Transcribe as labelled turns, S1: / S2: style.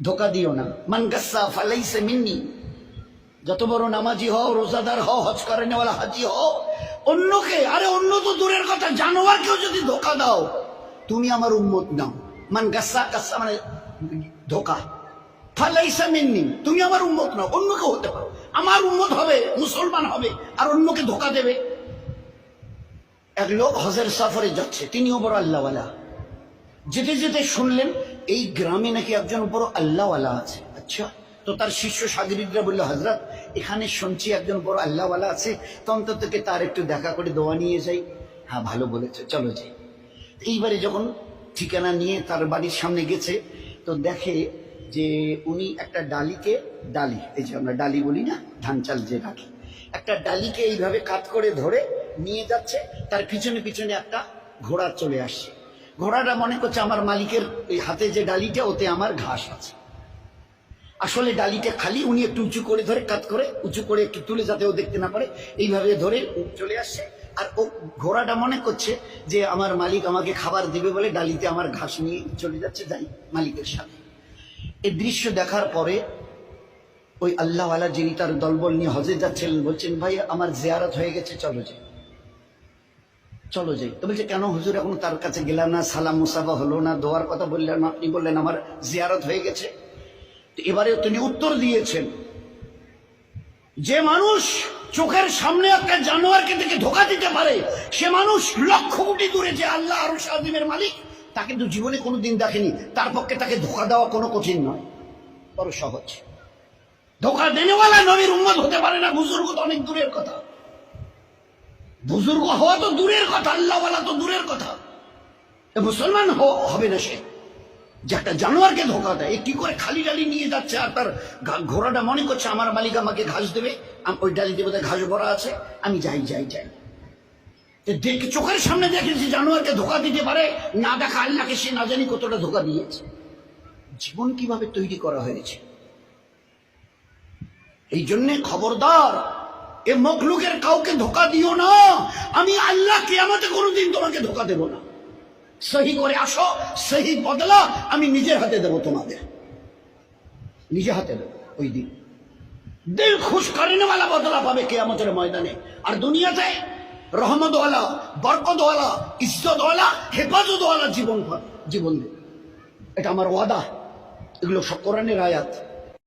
S1: ধোকা দিও না। মান গাসসা ফালাইসা মিন্নি, যত বড় নামাজি হও, রোজাদার হও, হজ করেনেওয়ালা হাজি হও, অন্যকে, আরে অন্য তো দূরের কথা, জানোয়ারকেও যদি ধোকা দাও তুমি আমার উম্মত নাও। মান গাসসা, গাসসা মানে ধোকা, ফালাইসা মিন্নি তুমি আমার উম্মত নাও। অন্যকে হতে পারো, আমার উম্মত হবে, মুসলমান হবে, আর অন্যকে ধোকা দেবে। এক লোক হজের সফরে যাচ্ছে, তিনিও বড় আল্লাহওয়ালা। যেতে যেতে শুনলেন এই গ্রামে নাকি একজন বড় আল্লাহওয়ালা আছে। আচ্ছা, তো তার শিষ্য সাগরিদরা বললো, হযরত এখানে শুনছি একজন বড় আল্লাহওয়ালা আছে, তো অন্তত তার একটু দেখা করে দোয়া নিয়ে যাই। হ্যাঁ ভালো বলেছে, চলো যাই। এইবারে যখন ঠিকানা নিয়ে তার বাড়ির সামনে গেছে, তো দেখে যে উনি একটা ডালিকে, ডালি এই যে আমরা ডালি বলি না, ধান চাল যে রাখি, একটা ডালিকে এইভাবে কাত করে ধরে নিয়ে যাচ্ছে। তার পিছনে পিছনে একটা ঘোড়া চলে আসছে। ঘোড়াটা মনে করছে আমার মালিকের এই হাতে যে ডালিটা, ওতে আমার ঘাস আছে। আসলে ডালিটা খালি, উনি একটু উঁচু করে ধরে, কাত করে উঁচু করে একটু তুলে যাতে ও দেখতে না পারে, এইভাবে ধরে চলে আসছে। আর ও ঘোড়াটা মনে করছে যে আমার মালিক আমাকে খাবার দিবে বলে ডালিতে আমার ঘাস নিয়ে চলে যাচ্ছে, যাই মালিকের সাথে। এই দৃশ্য দেখার পরে ওই আল্লাহওয়ালা যিনি তার দলবল নিয়ে হজে যাচ্ছিলেন বলছেন, ভাই আমার জিয়ারত হয়ে গেছে, চলো যাই, চলো যাই। তো বলছে, কেন হুজুর এখন তার কাছে গেলাম না, সালাম মুসাফা হলো না, দোয়ার কথা বললেন না, আপনি বললেন আমার জিয়ারত হয়ে গেছে। এবারে তিনি উত্তর দিয়েছেন, যে মানুষ চোখের সামনে একটা জানোয়ারকে দেখে ধোকা দিতে পারে, সে মানুষ লক্ষ কোটি দূরে যে আল্লাহ আরশ আযীমের মালিক, তাকে তো জীবনে কোনোদিন দেখেনি। তার পক্ষে তাকে ধোকা দেওয়া কোনো কঠিন নয়, বড় সহজ। ধোকা দেনেওয়ালা নবীর উম্মত হতে পারে না, বুজুর্গ তো অনেক দূরের কথা, বুজুর্গ হওয়া তো দূরের কথা, আল্লাহওয়ালা তো দূরের কথা, মুসলমান হবে না সে যে একটা জানোয়ারকে ধোকা দেয়। কি করে খালি ডালি নিয়ে যাচ্ছে, আর তার ঘোড়াটা মনে করছে আমার মালিক আমাকে ঘাস দেবে, ওই ডালি দেবে, ঘাস ভরা আছে, আমি যাই যাই যাই। দেখে চোখের সামনে দেখেছি জানোয়ারকে ধোকা দিতে পারে, না দেখা আল্লাহকে সে না জানি কতটা ধোকা দিয়েছে। জীবন কিভাবে তৈরি করা হয়েছে। এই জন্যে খবরদার, এ মখলুকের কাউকে ধোকা দিও না। আমি আল্লাহ কিয়ামতে কোনোদিন তোমাকে ধোকা দেব না। সহি করে আসো, সহি বদলা আমি নিজের হাতে দেবো, তোমাদের নিজে হাতে দেবো। ওই দিন দিল খুশ করেনেওয়ালা বদলা পাবে কিয়ামতের ময়দানে। আর দুনিয়াতে রহমতওয়ালা, বরকতওয়ালা, ইজ্জতওয়ালা, হেফাজতওয়ালা জীবন দেবে। এটা আমার ওয়াদা, এগুলো সব কোরআনের আয়াত।